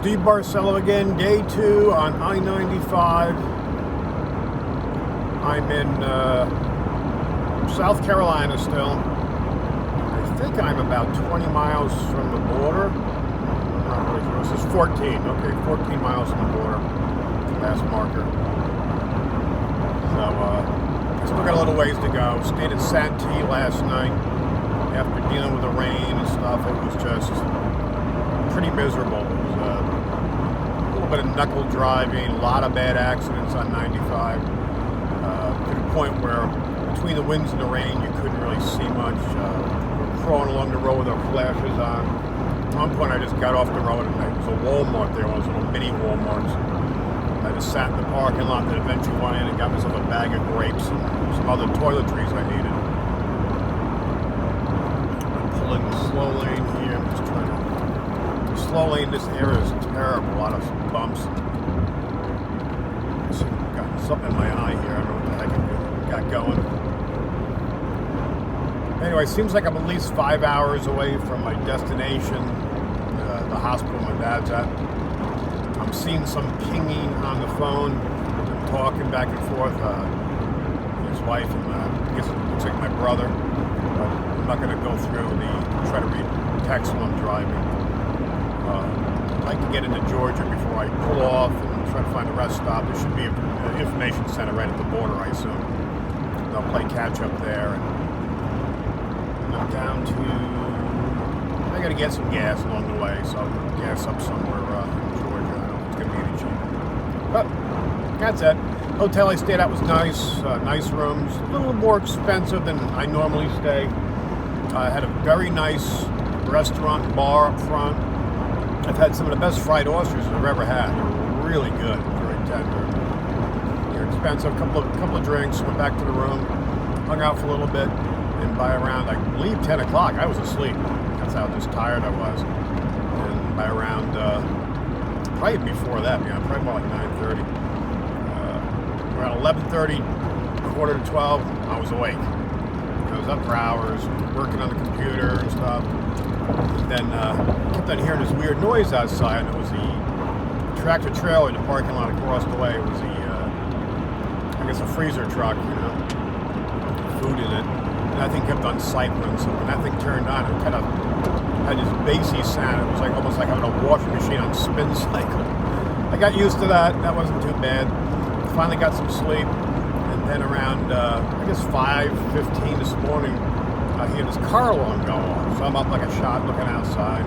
Steve Barcelo again, day 2 on I-95. I'm in South Carolina still. I think I'm about 20 miles from the border. Not really sure. This is 14. Okay, 14 miles from the border. Last marker. So, I still got a little ways to go. Stayed at Santee last night after dealing with the rain and stuff. It was just pretty miserable. It was a little bit of knuckle driving, a lot of bad accidents on 95. To the point where between the winds and the rain, you couldn't really see much. We're crawling along the road with our flashes on. At one point, I just got off the road and there was a Walmart there, one of those little mini Walmarts. I just sat in the parking lot and eventually went in and got myself a bag of grapes and some other toiletries I needed. I'm pulling the slow lane here. I'm just trying to... The slow lane in this area is terrible. A lot of bumps. Got something in my eye here. I don't know what the heck I got going. Anyway, it seems like I'm at least 5 hours away from my destination, the hospital my dad's at. I'm seeing some pinging on the phone, and talking back and forth. His wife and I guess it looks like my brother. But I'm not going to go through try to read text when I'm driving. I'd like to get into Georgia before I pull off and try to find a rest stop. There should be an information center right at the border, I assume. They'll play catch up there. And I'm down to... I got to get some gas along the way, so I'll gas up somewhere in Georgia. I don't know if it's going to be any cheaper. But that's it. Hotel I stayed at was nice. Nice rooms. A little more expensive than I normally stay. I had a very nice restaurant and bar up front. I've had some of the best fried oysters I've ever had. They're really good, very tender. They're expensive. Couple of drinks. Went back to the room, hung out for a little bit, and by around, I believe 10 o'clock, I was asleep. That's how just tired I was. And by around, probably before that, probably more like 9:30. Around 11:30, quarter to 12, I was awake. I was up for hours, working on the computer and stuff. Then kept on hearing this weird noise outside. It was the tractor trailer in the parking lot across the way. It was I guess a freezer truck, food in it. And that thing kept on cycling. So when that thing turned on, it kind of had this bassy sound. It was like almost like having a washing machine on spin cycle. I got used to that. That wasn't too bad. Finally got some sleep. And then around, I guess 5:15 this morning, I hear this car alarm go off. So I'm up like a shot looking outside.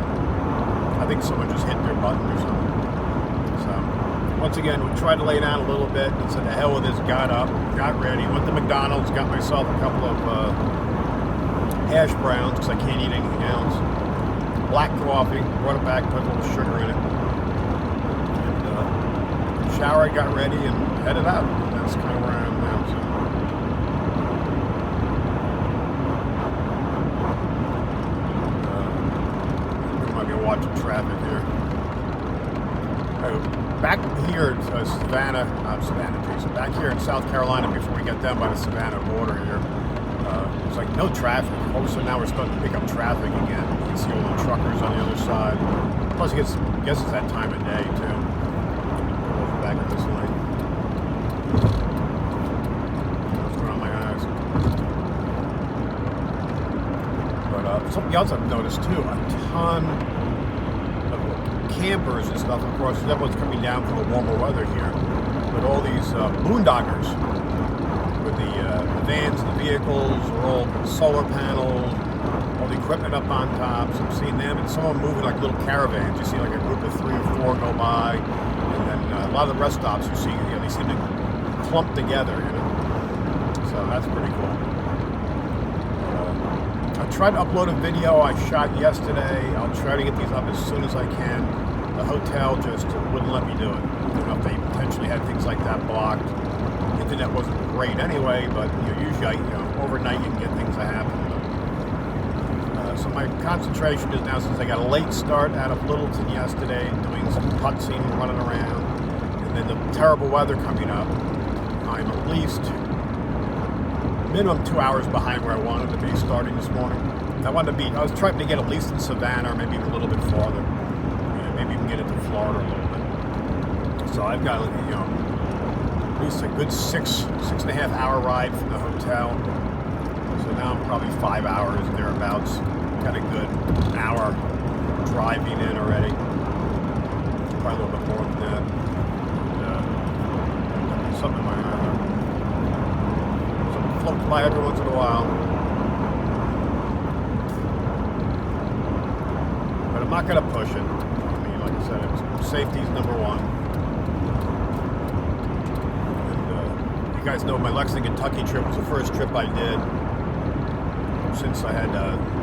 I think someone just hit their button or something. So once again, we tried to lay down a little bit and said, the hell with this, got up, got ready, went to McDonald's, got myself a couple of hash browns because I can't eat anything else. Black coffee, brought it back, put a little sugar in it. And showered, got ready, and headed out. And that's kind of where I am now. So. Watching traffic here. Back here to back here in South Carolina before we get down by the Savannah border here, it's like no traffic. All of a sudden now we're starting to pick up traffic again. You can see all the truckers on the other side. Plus I guess it's that time of day too. Back in this lane. What's going on my eyes? But something else I've noticed too, a ton campers and stuff, of course, everyone's coming down from the warmer weather here, but all these boondoggers with the vans and the vehicles are all solar panels, all the equipment up on top. So I'm seeing them, and some of them moving like little caravans. You see like a group of 3 or 4 go by, and then a lot of the rest stops you see, they seem to clump together, so that's pretty cool. I tried to upload a video I shot yesterday. I'll try to get these up as soon as I can. The hotel just wouldn't let me do it. I don't know if they potentially had things like that blocked. The internet wasn't great anyway, but usually, overnight you can get things that happen. So my concentration is now, since I got a late start out of Littleton yesterday, doing some putzing, running around, and then the terrible weather coming up, I'm at least minimum 2 hours behind where I wanted to be starting this morning. I was trying to get at least in Savannah, or maybe even a little bit farther. And maybe even get into Florida a little bit. So I've got, at least a good 6.5 hour ride from the hotel. So now I'm probably 5 hours thereabouts. Got a good hour driving in already. Probably a little bit more than that. Something in my eye. Something floats by every once in a while. But I'm not going to push it. I mean, like I said, safety's number one. And you guys know my Lexington, Kentucky trip was the first trip I did since I had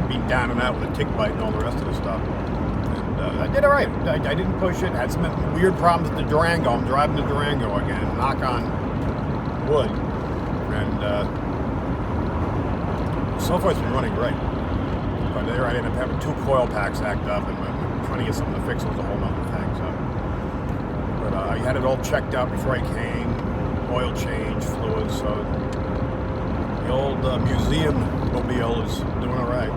been down and out with a tick bite and all the rest of the stuff. I did all right. I didn't push it. Had some weird problems with the Durango. I'm driving the Durango again. Knock on wood. And so far it's been running great. But there I ended up having 2 coil packs act up, and trying to get something to fix was a whole nother thing. So, but I had it all checked out before I came. Oil change, fluids. So the old museum mobile is doing all right.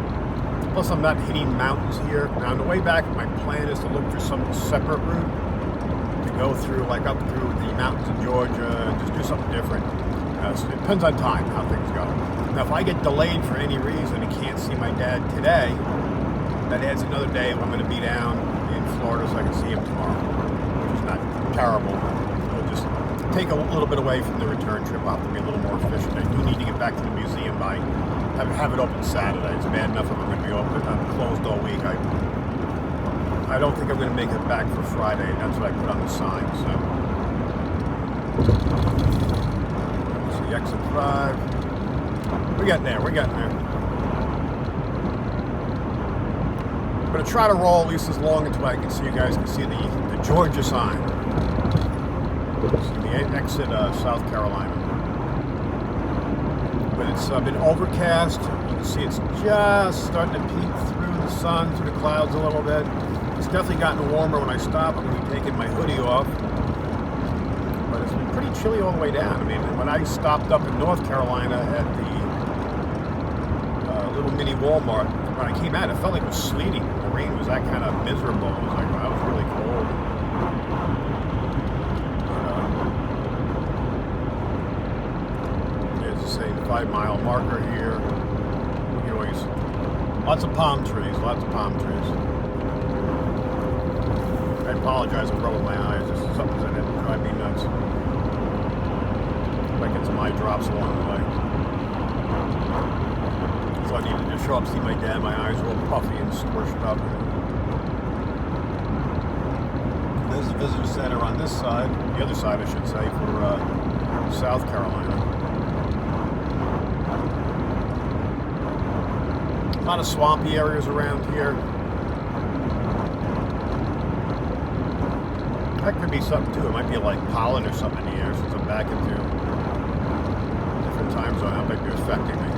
Plus, I'm not hitting mountains here. Now, on the way back, my plan is to look for some separate route to go through, like up through the mountains of Georgia, and just do something different. So it depends on time, how things go. Now, if I get delayed for any reason and can't see my dad today, that adds another day if I'm going to be down in Florida so I can see him tomorrow, which is not terrible. It'll just take a little bit away from the return trip. I'll have to be a little more efficient. I do need to get back to the museum by have it open Saturday. It's bad enough if I'm going to be open. I'm closed all week. I don't think I'm going to make it back for Friday. That's what I put on the sign. So the exit 5. We're getting there. I'm going to try to roll at least as long until I can see you guys can see the Georgia sign. So the exit South Carolina. But it's been overcast. You can see it's just starting to peek through the sun, through the clouds a little bit. It's definitely gotten warmer when I stop. I'm going to be taking my hoodie off. But it's been pretty chilly all the way down. I mean, when I stopped up in North Carolina at the little mini Walmart, when I came out, it felt like it was sleeting. The rain was that kind of miserable. It was like, I was really cold. There's the same 5-mile marker here. Lots of palm trees. I apologize for rubbing my eyes. This is something that drive me nuts. If I get some eye drops along the way. So I needed to show up, see my dad. My eyes were all puffy and squished up. There's the visitor center on this side. The other side, I should say, for South Carolina. A lot of swampy areas around here. That could be something too. It might be like pollen or something in the air since I'm back into different time zone. That might be affecting me.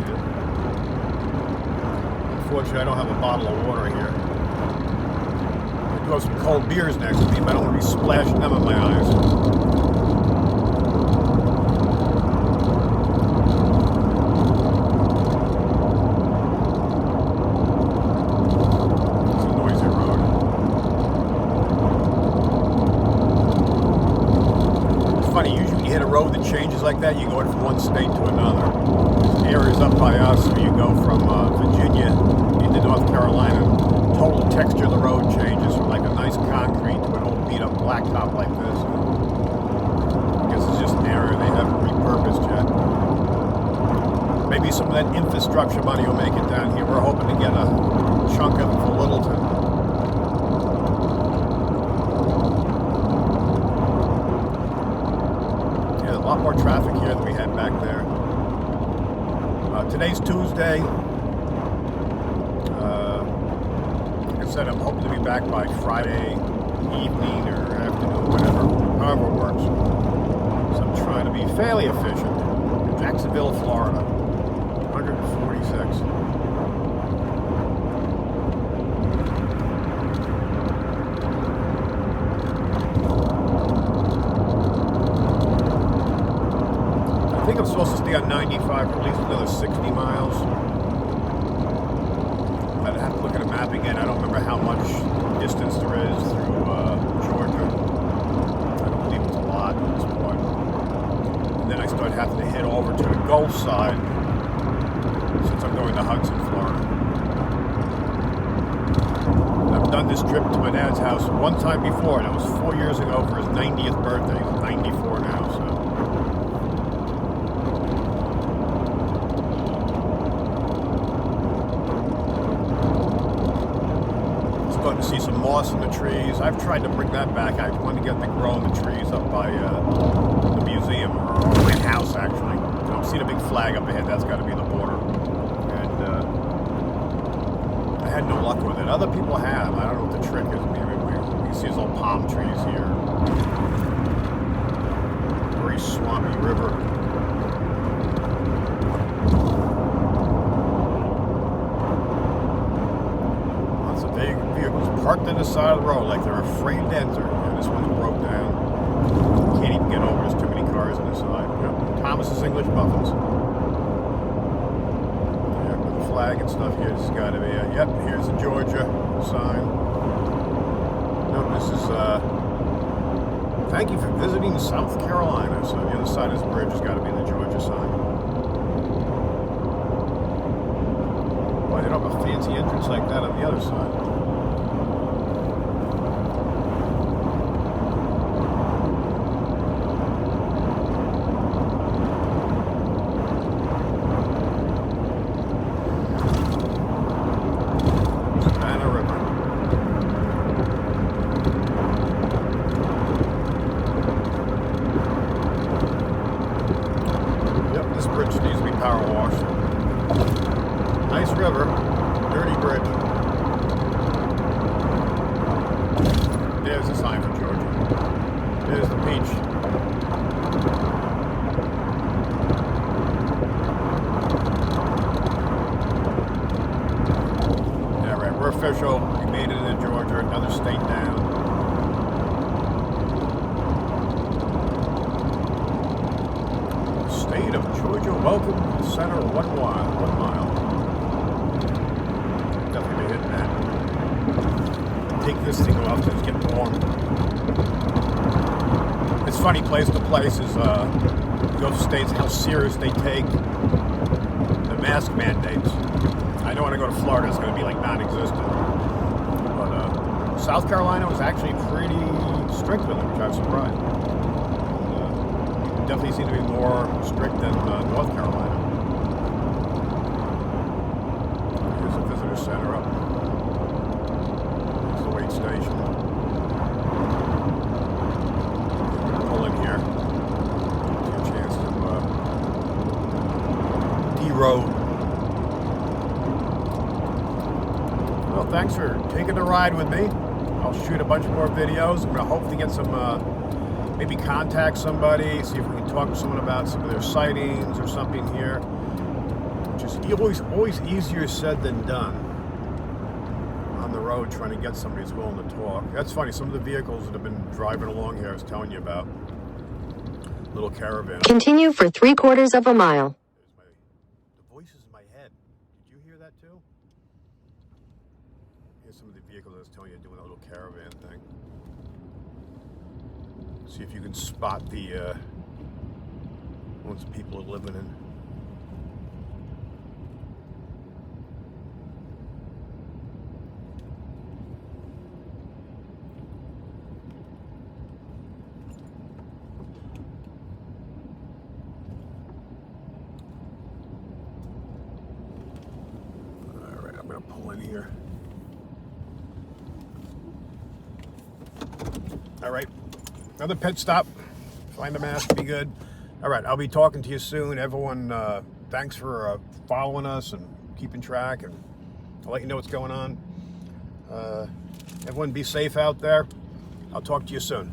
Unfortunately, I don't have a bottle of water here. I do have some cold beers next to me, but I don't want to be splashing them in my eyes. Changes like that, you go from one state to another. There's areas up by us where you go from Virginia into North Carolina. Total texture of the road changes from like a nice concrete to an old beat up blacktop like this. I guess it's just an area they haven't repurposed yet. Maybe some of that infrastructure money will make it down here. We're hoping to get a chunk of it for Littleton. A lot more traffic here than we had back there. Today's Tuesday. Like I said, I'm hoping to be back by Friday evening or afternoon, however it works. So I'm trying to be fairly efficient. Jacksonville, Florida, 146. I think I'm supposed to stay on 95 for at least another 60 miles. I'd have to look at a map again. I don't remember how much distance there is through Gulf side since I'm going to Hudson, Florida. I've done this trip to my dad's house one time before, and it was 4 years ago for his 90th birthday. He's 94 now, so. Starting to see some moss in the trees. I've tried to bring that back. I want to get the growing the trees up by the museum, or my house actually. I'm seeing a big flag up ahead. That's got to be the border. And I had no luck with it. Other people have. I don't know what the trick is. Maybe you see these old palm trees here. Very swampy river. Parked on the side of the road like they're afraid to enter. And this one's broke down. Can't even get over. There's too many cars on the side. Yep. Thomas's English Muffins. Yeah, with the flag and stuff here. This has got to be it. Yep, here's the Georgia sign. No, this is thank you for visiting South Carolina. So the other side of this bridge has got to be the Georgia sign. Boy, they don't have a fancy entrance like that on the other side. Needs to be power washed. Nice river, dirty bridge. There's the sign for Georgia. There's the beach. Yeah, right, we're official. We made it into Georgia, another state down. State of Georgia, welcome to the center of 1 mile. Definitely be hitting that. Take this thing off to get warm. It's funny, place to place is those states, how serious they take the mask mandates. I know when I go to Florida, it's going to be like non-existent. But South Carolina was actually pretty strict with it, which I was surprised. Definitely seem to be more strict than North Carolina. Here's the visitor center up. Here's the wait station. Pull in here. Get a chance to de-road. Well, thanks for taking the ride with me. I'll shoot a bunch more videos. I'm going to hope to get some maybe contact somebody, see if we can talk to someone about some of their sightings or something here. Which is always easier said than done on the road, trying to get somebody who's willing to talk. That's funny, some of the vehicles that have been driving along here I was telling you about. Little caravan. Continue for 3/4 of a mile. The voices in my head. Did you hear that too? Here's some of the vehicles I was telling you doing a little caravan thing. See if you can spot the ones people are living in. All right, I'm gonna pull in here. All right. Another pit stop. Find a mask, be good. All right, I'll be talking to you soon. Everyone, thanks for following us and keeping track, and I'll let you know what's going on. Everyone be safe out there. I'll talk to you soon.